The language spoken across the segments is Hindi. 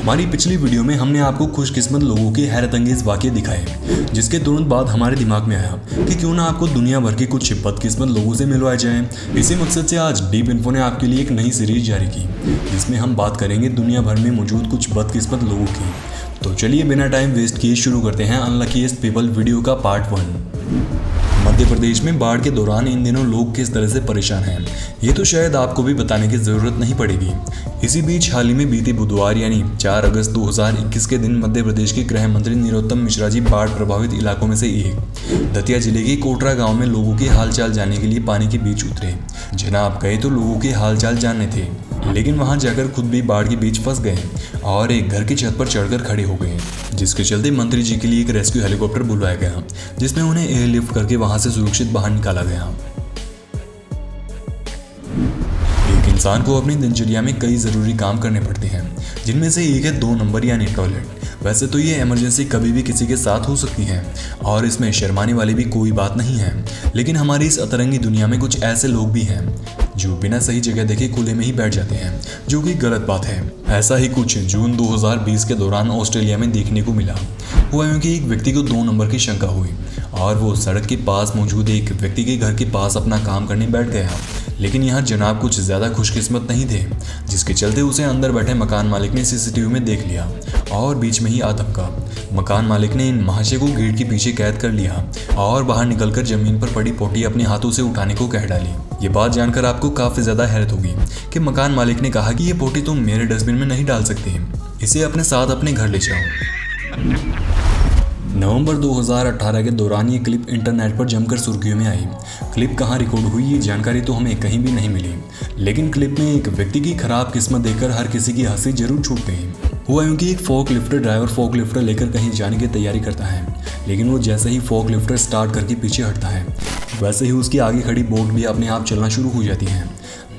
हमारी पिछली वीडियो में हमने आपको खुशकिस्मत लोगों के हैरत अंगेज वाक़ये दिखाए, जिसके तुरंत बाद हमारे दिमाग में आया कि क्यों ना आपको दुनिया भर के कुछ बदकिस्मत लोगों से मिलवाए जाएं। इसी मकसद से आज डीप इन्फो ने आपके लिए एक नई सीरीज जारी की, जिसमें हम बात करेंगे दुनिया भर में मौजूद कुछ बदकिस्मत लोगों की। तो चलिए बिना टाइम वेस्ट किए शुरू करते हैं अनलकीएस्ट पीपल वीडियो का पार्ट 1। मध्य प्रदेश में बाढ़ के दौरान इन दिनों लोग किस तरह से परेशान हैं, ये तो शायद आपको भी बताने की ज़रूरत नहीं पड़ेगी। इसी बीच हाल ही में बीते बुधवार यानी 4 अगस्त 2021 के दिन मध्य प्रदेश के गृह मंत्री नरोत्तम मिश्रा जी बाढ़ प्रभावित इलाकों में से एक दतिया जिले के कोटरा गांव में लोगों के हालचाल जानने के लिए पानी के बीच उतरे। जनाब गए तो लोगों के हालचाल जानने थे, लेकिन वहां जाकर खुद भी बाढ़ के बीच फंस गए और एक घर की छत पर चढ़कर खड़े हो गए, जिसके चलते मंत्री जी के लिए एक रेस्क्यू हेलीकॉप्टर बुलवाया गया, जिसमें उन्हें एयरलिफ्ट करके वहां से सुरक्षित बाहर निकाला गया। एक इंसान को अपनी दिनचर्या में कई ज़रूरी काम करने पड़ते हैं, जिनमें से एक है 2 नंबर यानी टॉयलेट। वैसे तो ये इमरजेंसी कभी भी किसी के साथ हो सकती है और इसमें शर्माने वाली भी कोई बात नहीं है, लेकिन हमारी इस अतरंगी दुनिया में कुछ ऐसे लोग भी हैं जो बिना सही जगह देखे खुले में ही बैठ जाते हैं, जो कि गलत बात है। ऐसा ही कुछ जून 2020 के दौरान ऑस्ट्रेलिया में देखने को मिला। हुआ यूँ कि एक व्यक्ति को 2 नंबर की शंका हुई और वो सड़क के पास मौजूद एक व्यक्ति के घर के पास अपना काम करने बैठ गया, लेकिन यहाँ जनाब कुछ ज़्यादा खुशकिस्मत नहीं थे, जिसके चलते उसे अंदर बैठे मकान मालिक ने सीसीटीवी में देख लिया और बीच में ही आ धमका। मकान मालिक ने इन महाशय को गेट के पीछे कैद कर लिया और बाहर निकलकर जमीन पर पड़ी पोटी अपने हाथों से उठाने को कह डाली। ये बात जानकर आपको काफ़ी ज़्यादा हैरत होगी कि मकान मालिक ने कहा कि ये पोटी तुम मेरे डस्टबिन में नहीं डाल सकते, इसे अपने साथ अपने घर ले जाओ। नवंबर 2018 के दौरान ये क्लिप इंटरनेट पर जमकर सुर्खियों में आई। क्लिप कहाँ रिकॉर्ड हुई ये जानकारी तो हमें कहीं भी नहीं मिली, लेकिन क्लिप में एक व्यक्ति की खराब किस्मत देखकर हर किसी की हंसी जरूर छूट गई। हुआ यूँ कि एक फोक लिफ्टर ड्राइवर फोक लिफ्टर लेकर कहीं जाने की तैयारी करता है, लेकिन वो जैसे ही फोक लिफ्टर स्टार्ट करके पीछे हटता है, वैसे ही उसकी आगे खड़ी बोट भी अपने आप चलना शुरू हो जाती है,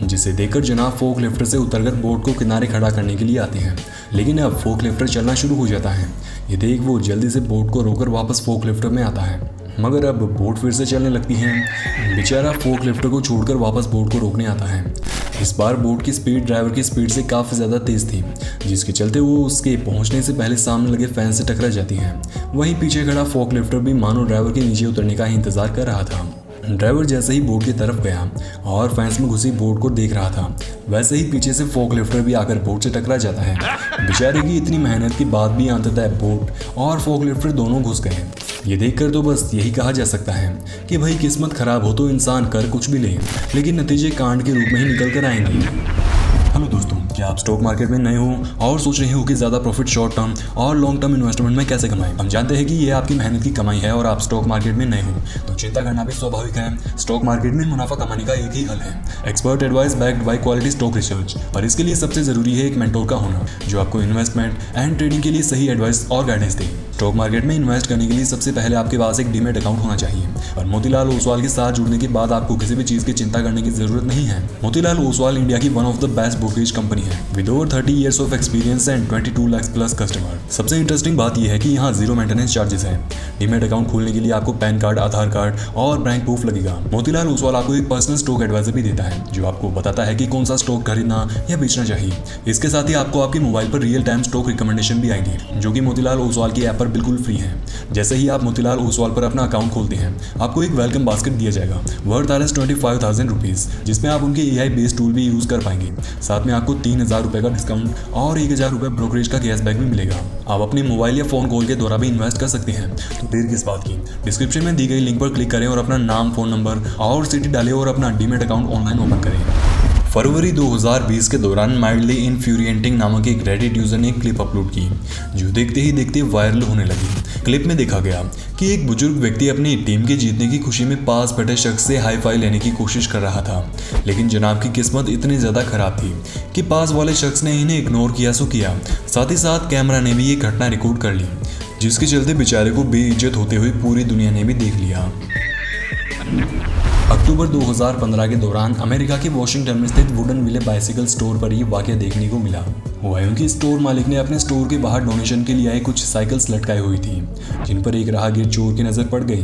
जिसे देखकर जनाब फोक लिफ्टर से उतरकर बोट को किनारे खड़ा करने के लिए आते हैं। लेकिन अब फोक लिफ्टर चलना शुरू हो जाता है। ये देख वो जल्दी से बोट को रोकर वापस फोक लिफ्टर में आता है, मगर अब बोट फिर से चलने लगती है। बेचारा फोक लिफ्टर को छोड़कर वापस बोट को रोकने आता है। इस बार बोट की स्पीड ड्राइवर की स्पीड से काफ़ी ज़्यादा तेज़ थी, जिसके चलते वो उसके पहुंचने से पहले सामने लगे फैन से टकरा जाती है। वहीं पीछे खड़ा फोक लिफ्टर भी मानो ड्राइवर के नीचे उतरने का इंतजार कर रहा था। ड्राइवर जैसे ही बोट की तरफ गया और फैंस में घुसी बोट को देख रहा था, वैसे ही पीछे से फोक लिफ्टर भी आकर बोट से टकरा जाता है। बेचारे की इतनी मेहनत के बाद भी अंततः बोट और फोक लिफ्टर दोनों घुस गए। ये देखकर तो बस यही कहा जा सकता है कि भाई किस्मत खराब हो तो इंसान कर कुछ भी ले, लेकिन नतीजे कांड के रूप में ही निकल कर आएंगे। हेलो दोस्तों, क्या आप स्टॉक मार्केट में नए हो और सोच रहे हो कि ज़्यादा प्रॉफिट शॉर्ट टर्म और लॉन्ग टर्म इन्वेस्टमेंट में कैसे कमाएं? हम जानते हैं कि ये आपकी मेहनत की कमाई है और आप स्टॉक मार्केट में नए हो तो चिंता करना भी स्वाभाविक है। स्टॉक मार्केट में मुनाफा कमाने का एक ही हल है, expert advice backed by quality stock research. और इसके लिए सबसे जरूरी है एक मेंटोर का होना, जो आपको इन्वेस्टमेंट एंड ट्रेडिंग के लिए सही एडवाइस और गाइडेंस दे। स्टॉक मार्केट में इन्वेस्ट करने के लिए सबसे पहले आपके पास एक डीमैट अकाउंट होना चाहिए, और मोतीलाल ओसवाल के साथ जुड़ने के बाद आपको किसी भी चीज़ की चिंता करने की जरूरत नहीं है। मोतीलाल ओसवाल इंडिया की one of the best brokerage company है with over 30 years of experience and 22 lakh plus customer. सबसे इंटरेस्टिंग बात यह है कि यहाँ 0 मेंटेनेंस चार्जेस है। डीमैट अकाउंट खोलने के लिए आपको पैन कार्ड, आधार कार्ड और बैंक प्रूफ लगेगा। मोतीलाल ओसवाल आपको एक पर्सनल स्टॉक एडवाइजर भी देता है, जो आपको बताता है कि कौन सा स्टॉक खरीदना या बेचना चाहिए। इसके साथ ही आपको आपके मोबाइल पर रियल टाइम स्टॉक रिकमेंडेशन भी आएंगे, जो कि मोतीलाल ओसवाल की ऐप पर बिल्कुल फ्री है। जैसे ही आप मोतीलाल ओसवाल पर अपना अकाउंट खोलते हैं, आपको एक वेलकम बास्केट दिया जाएगा वर्थ ₹25,000, जिसमें आप उनके AI बेस्ड टूल भी यूज़ कर पाएंगे। साथ में आपको 3,000 रुपये का डिस्काउंट और 1,000 रुपये ब्रोकरेज का कैशबैक भी मिलेगा। आप अपने मोबाइल या फ़ोन कॉल के द्वारा भी इन्वेस्ट कर सकते हैं, तो देर किस बात की। डिस्क्रिप्शन में दी गई लिंक पर क्लिक करें और अपना नाम, फ़ोन नंबर और सिटी डालें और अपना डीमैट अकाउंट ऑनलाइन ओपन करें। फरवरी 2020 के दौरान माइल्डली इन्फ्यूरिएटिंग नामक एक रेडिट यूजर ने एक क्लिप अपलोड की, जो देखते ही देखते वायरल होने लगी। क्लिप में देखा गया कि एक बुजुर्ग व्यक्ति अपनी टीम के जीतने की खुशी में पास बैठे शख्स से हाई फाई लेने की कोशिश कर रहा था, लेकिन जनाब की किस्मत इतनी ज़्यादा खराब थी कि पास वाले शख्स ने इन्हें इग्नोर किया सो किया। साथ ही साथ कैमरा ने भी ये घटना रिकॉर्ड कर ली, जिसके चलते बेचारे को बेइज्जत होते हुए पूरी दुनिया ने भी देख लिया। अक्टूबर 2015 के दौरान अमेरिका के वॉशिंगटन में स्थित वुडन विले बाइसिकल स्टोर पर ये वाकया देखने को मिला। वहीं उनकी स्टोर मालिक ने अपने स्टोर के बाहर डोनेशन के लिए आए कुछ साइकिल्स लटकाई हुई थी, जिन पर एक राहगीर चोर की नज़र पड़ गई।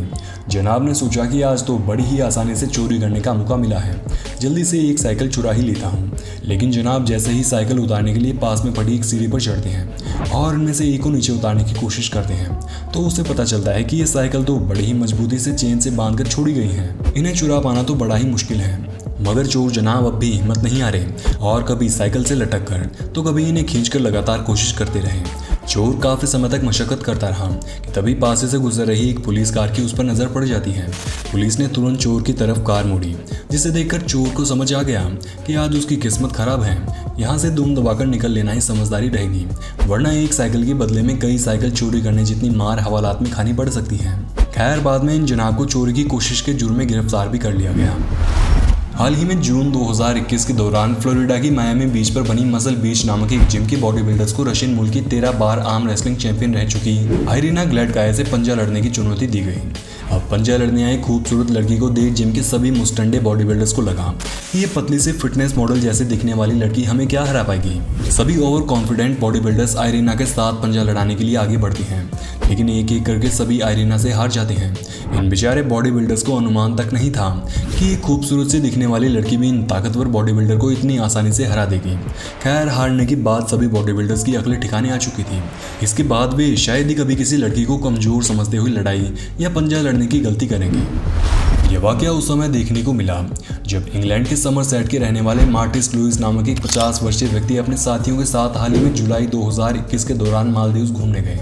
जनाब ने सोचा कि आज तो बड़ी ही आसानी से चोरी करने का मौका मिला है, जल्दी से एक साइकिल चुरा ही लेता हूँ। लेकिन जनाब जैसे ही साइकिल उतारने के लिए पास में पड़ी एक सीढ़ी पर चढ़ते हैं और उनमें से एक को नीचे उतारने की कोशिश करते हैं, तो उसे पता चलता है कि ये साइकिल तो बड़ी ही मजबूती से चेन से बांधकर छोड़ी गई है। इन्हें चुरा पाना तो बड़ा ही मुश्किल है, मगर चोर जनाब अब भी हिम्मत नहीं हारे और कभी साइकिल से लटक कर तो कभी इन्हें खींचकर लगातार कोशिश करते रहे। चोर काफ़ी समय तक मशक्कत करता रहा कि तभी पास से गुजर रही एक पुलिस कार की उस पर नज़र पड़ जाती है। पुलिस ने तुरंत चोर की तरफ कार मोड़ी, जिसे देखकर चोर को समझ आ गया कि आज उसकी किस्मत खराब है। यहाँ से दुम दबाकर निकल लेना ही समझदारी रहेगी, वरना एक साइकिल के बदले में कई साइकिल चोरी करने जितनी मार हवालात में खानी पड़ सकती है। खैर बाद में इन जनाब को चोरी की कोशिश के जुर्म में गिरफ्तार भी कर लिया गया। हाल ही में जून 2021 के दौरान फ्लोरिडा की मायामी बीच पर बनी मसल बीच नामक एक जिम के बॉडी बिल्डर्स को रशियन मुल्क की 13 बार आर्म रेसलिंग चैंपियन रह चुकी आयरिना ग्लैडकाया से पंजा लड़ने की चुनौती दी गई। अब पंजा लड़ने आई खूबसूरत लड़की को देख जिम के सभी मुस्टंडे बॉडी बिल्डर्स को लगा कि ये पतली से फिटनेस मॉडल जैसे दिखने वाली लड़की हमें क्या हरा पाएगी। सभी ओवर कॉन्फिडेंट बॉडी बिल्डर्स आयरिना के साथ पंजा लड़ाने के लिए आगे बढ़ती हैं, लेकिन एक एक करके सभी आयरिना से हार जाते हैं। इन बेचारे बॉडी बिल्डर्स को अनुमान तक नहीं था कि एक खूबसूरत से दिखने वाली लड़की भी इन ताकतवर बॉडी बिल्डर को इतनी आसानी से हरा देगी। खैर हारने के बाद सभी बॉडी बिल्डर्स की अकलें ठिकाने आ चुकी थी। इसके बाद वे शायद ही कभी किसी लड़की को कमजोर समझते हुए लड़ाई या पंजा लड़ने की गलती करेंगे। यह वाकया उस समय देखने को मिला जब इंग्लैंड के समरसेट के रहने वाले मार्टिस लुइस नामक एक 50 वर्षीय व्यक्ति अपने साथियों के साथ हाल ही में जुलाई 2021 के दौरान मालदीव्स घूमने गए।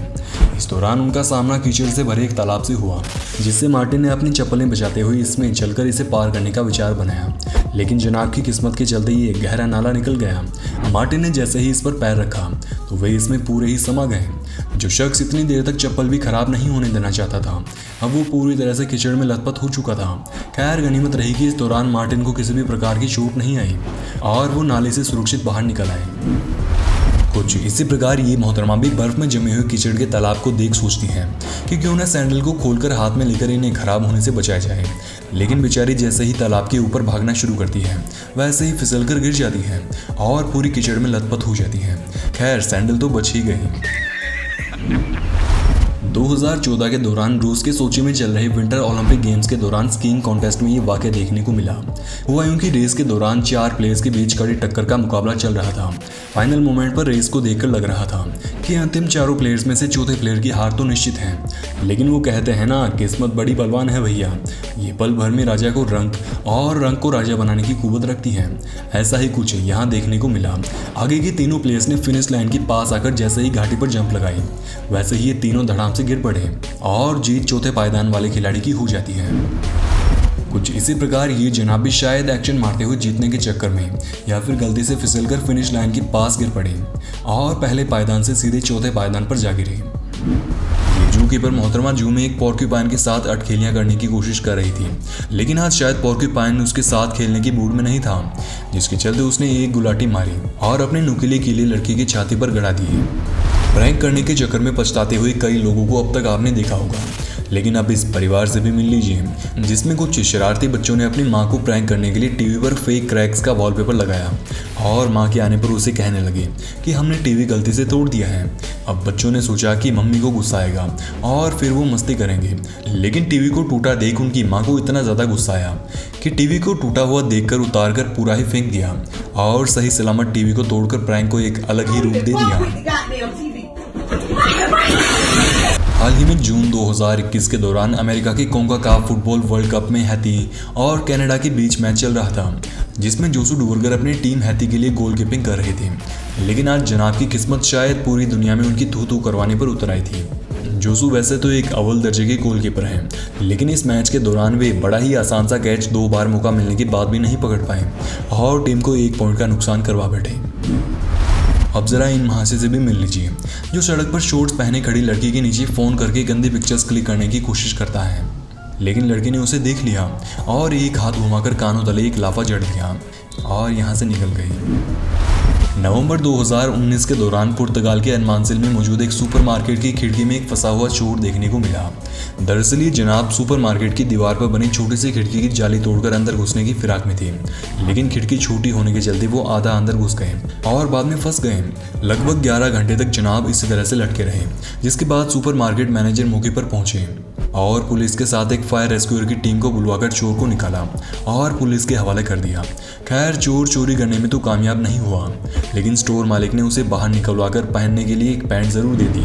इस दौरान उनका सामना कीचड़ से भरे एक तालाब से हुआ, जिससे मार्टिन ने अपनी चप्पलें बचाते हुए इसमें चलकर इसे पार करने का विचार बनाया। लेकिन जनाब की किस्मत के चलते ये गहरा नाला निकल गया। मार्टिन ने जैसे ही इस पर पैर रखा तो वे इसमें पूरे ही समा गए। जो शख्स इतनी देर तक चप्पल भी खराब नहीं होने देना चाहता था, अब वो पूरी तरह से कीचड़ में लथपथ हो चुका था। खैर गनीमत रही कि इस दौरान मार्टिन को किसी भी प्रकार की चोट नहीं आई और वो नाले से सुरक्षित बाहर निकल आए। कुछ इसी प्रकार ये मोहतरमा भी बर्फ में जमे हुए कीचड़ के तालाब को देख सोचती हैं कि क्यों ना सैंडल को खोलकर हाथ में लेकर इन्हें खराब होने से बचाया जाए। लेकिन बेचारी जैसे ही तालाब के ऊपर भागना शुरू करती है वैसे ही फिसलकर गिर जाती है और पूरी कीचड़ में लथपथ हो जाती है। खैर सैंडल तो बच ही गई। 2014 के दौरान रूस के सोची में चल रहे विंटर ओलंपिक गेम्स के दौरान स्कीइंग कॉन्टेस्ट में ये वाकया देखने को मिला। हुआ यूं कि रेस के दौरान 4 प्लेयर्स के बीच कड़ी टक्कर का मुकाबला चल रहा था। फाइनल मोमेंट पर रेस को देखकर लग रहा था कि अंतिम चारों प्लेयर्स में से चौथे प्लेयर की हार तो निश्चित है। लेकिन वो कहते हैं ना, किस्मत बड़ी बलवान है भैया, ये पल भर में राजा को रंग और रंग को राजा बनाने की कुव्वत रखती है। ऐसा ही कुछ यहाँ देखने को मिला। आगे के तीनों प्लेयर्स ने फिनिश लाइन के पास आकर जैसे ही घाटी पर जंप लगाई वैसे ही ये तीनों धड़ाम से गिर पड़े और जीत चौथे पायदान वाले खिलाड़ी की हो जाती है। कुछ इसी प्रकार ये जनाब भी शायद एक्शन मारते हुए जीतने के चक्कर में या फिर गलती से फिसलकर फिनिश लाइन के पास गिर पड़े और पहले पायदान से सीधे चौथे पायदान पर जा गिरे। ये जू कीपर मोहतरमा जू में एक पोर्क्यूपाइन के साथ अटखेलियां करने की कोशिश कर रही थी, लेकिन आज शायद पोर्क्यूपाइन उसके साथ खेलने की मूड में नहीं था, जिसके चलते उसने एक गुलाटी मारी और अपने नुकीले कीले लड़की की छाती पर गड़ा दिए। प्रैंक करने के चक्कर में पछताते हुए कई लोगों को अब तक आपने देखा होगा, लेकिन अब इस परिवार से भी मिल लीजिए जिसमें कुछ शरारती बच्चों ने अपनी मां को प्रैंक करने के लिए टीवी पर फेक क्रैक्स का वॉलपेपर लगाया और मां के आने पर उसे कहने लगे कि हमने टीवी गलती से तोड़ दिया है। अब बच्चों ने सोचा कि मम्मी को गुस्सा आएगा और फिर वो मस्ती करेंगे, लेकिन टीवी को टूटा देख उनकी मां को इतना ज़्यादा गुस्सा आया कि टीवी को टूटा हुआ देखकर उतार कर पूरा ही फेंक दिया और सही सलामत टीवी को तोड़कर प्रैंक को एक अलग ही रूप दे दिया। हाल ही में जून 2021 के दौरान अमेरिका के कोंकाकाफ फुटबॉल वर्ल्ड कप में हैती और कनाडा के बीच मैच चल रहा था, जिसमें जोसू डुवर्गर अपनी टीम हैती के लिए गोलकीपिंग कर रहे थे। लेकिन आज जनाब की किस्मत शायद पूरी दुनिया में उनकी थू करवाने पर उतर आई थी। जोसू वैसे तो एक अव्वल दर्जे के गोलकीपर हैं, लेकिन इस मैच के दौरान वे बड़ा ही आसान सा कैच 2 बार मौका मिलने के बाद भी नहीं पकड़ पाए और टीम को 1 पॉइंट का नुकसान करवा बैठे। अब जरा इन महाशय से भी मिल लीजिए जो सड़क पर शॉर्ट्स पहने खड़ी लड़की के नीचे फ़ोन करके गंदी पिक्चर्स क्लिक करने की कोशिश करता है, लेकिन लड़की ने उसे देख लिया और एक हाथ घुमाकर कानों तले एक लाफा जड़ दिया और यहाँ से निकल गई। नवंबर 2019 के दौरान पुर्तगाल के अनमानसिल में मौजूद एक सुपरमार्केट की खिड़की में एक फंसा हुआ चोर देखने को मिला। दरअसल ये जनाब सुपरमार्केट की दीवार पर बनी छोटी सी खिड़की की जाली तोड़कर अंदर घुसने की फिराक में थे, लेकिन खिड़की छोटी होने के चलते वो आधा अंदर घुस गए और बाद में फंस गए। लगभग 11 घंटे तक जनाब इसी तरह से लटके रहे, जिसके बाद सुपरमार्केट मैनेजर मौके पर पहुंचे और पुलिस के साथ एक फायर रेस्क्यूअर की टीम को बुलवाकर चोर को निकाला और पुलिस के हवाले कर दिया। खैर चोर चोरी करने में तो कामयाब नहीं हुआ, लेकिन स्टोर मालिक ने उसे बाहर निकलवाकर पहनने के लिए एक पैंट जरूर दे दी।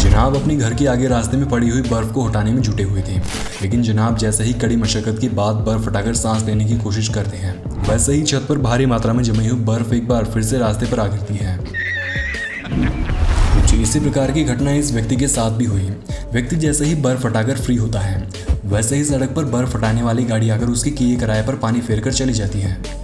जनाब अपनी घर के आगे रास्ते में पड़ी हुई बर्फ को हटाने में जुटे हुए थे, लेकिन जनाब जैसे ही कड़ी मशक्कत के बाद बर्फ हटाकर सांस लेने की कोशिश करते हैं, वैसे ही छत पर भारी मात्रा में जमी हुई बर्फ एक बार फिर से रास्ते पर आ गिरती है। कुछ इसी प्रकार की घटना इस व्यक्ति के साथ भी हुई। व्यक्ति जैसे ही बर्फ हटाकर फ्री होता है, वैसे ही सड़क पर बर्फ हटाने वाली गाड़ी आकर उसके किए किराए पर पानी फेरकर चली जाती है।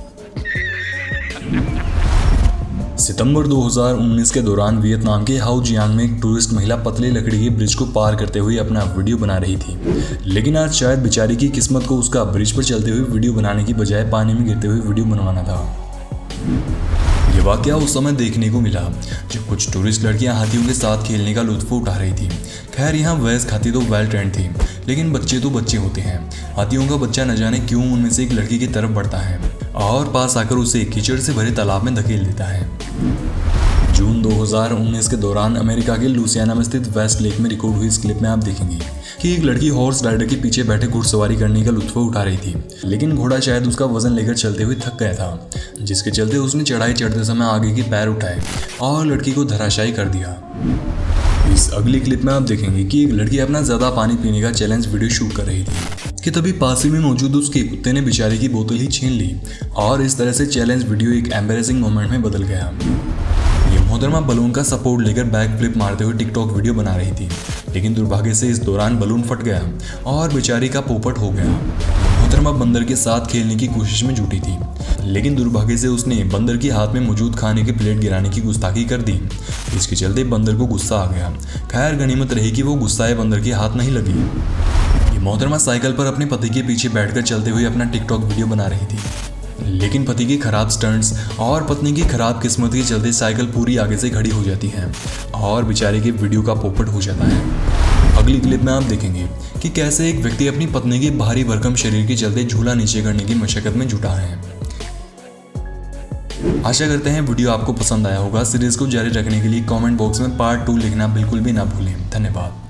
सितंबर 2019 के दौरान वियतनाम के हाउ जियांग में एक टूरिस्ट महिला पतली लकड़ी के ब्रिज को पार करते हुए अपना वीडियो बना रही थी, लेकिन आज शायद बेचारी की किस्मत को उसका ब्रिज पर चलते हुए वीडियो बनाने की बजाय पानी में गिरते हुए वीडियो बनवाना था। ये वाकया उस समय देखने को मिला जब कुछ टूरिस्ट लड़कियां हाथियों के साथ खेलने का लुत्फ उठा रही थी। खैर यहाँ वयस्क हाथी तो वेल ट्रेंड थी, लेकिन बच्चे तो बच्चे होते हैं। हाथियों का बच्चा न जाने क्यों उनमें से एक लड़की की तरफ बढ़ता है और पास आकर उसे कीचड़ से भरे तालाब में धकेल देता है। जून 2019 के दौरान अमेरिका के लुसियाना में स्थित वेस्ट लेक में रिकॉर्ड हुई इस क्लिप में आप देखेंगे कि एक लड़की हॉर्स राइडर के पीछे बैठे घुड़सवारी करने का लुत्फ उठा रही थी, लेकिन घोड़ा शायद उसका वजन लेकर चलते हुए थक गया था, जिसके चलते उसने चढ़ाई चढ़ते समय आगे के पैर उठाए और लड़की को धराशायी कर दिया। इस अगली क्लिप में आप देखेंगे कि एक लड़की अपना ज़्यादा पानी पीने का चैलेंज वीडियो शूट कर रही थी कि तभी पास ही में मौजूद उसके कुत्ते ने बेचारे की बोतल ही छीन ली और इस तरह से चैलेंज वीडियो एक एम्बैरेसिंग मोमेंट में बदल गया। ये मोहतरमा बलून का सपोर्ट लेकर बैक फ्लिप मारते हुए टिकटॉक वीडियो बना रही थी, लेकिन दुर्भाग्य से इस दौरान बलून फट गया और बेचारी का पोपट हो गया। मोहतरमा बंदर के साथ खेलने की कोशिश में जुटी थी, लेकिन दुर्भाग्य से उसने बंदर के हाथ में मौजूद खाने के प्लेट गिराने की गुस्ताखी कर दी। इसके चलते बंदर को गुस्सा आ गया। खैर गनीमत रही कि वो गुस्साए बंदर के हाथ नहीं लगी। ये मोहतरमा साइकिल पर अपने पति के पीछे बैठकर चलते हुए अपना टिकटॉक वीडियो बना रही थी, लेकिन पति के खराब स्टंट्स और पत्नी की खराब किस्मत के चलते साइकिल पूरी आगे से खड़ी हो जाती है और बेचारे के वीडियो का पोपट हो जाता है। अगली क्लिप में आप देखेंगे कि कैसे एक व्यक्ति अपनी पत्नी के भारी भरकम शरीर के चलते झूला नीचे करने की मशक्कत में जुटा है। आशा करते हैं वीडियो आपको पसंद आया होगा। सीरीज को जारी रखने के लिए कमेंट बॉक्स में पार्ट 2 लिखना बिल्कुल भी ना भूलें। धन्यवाद।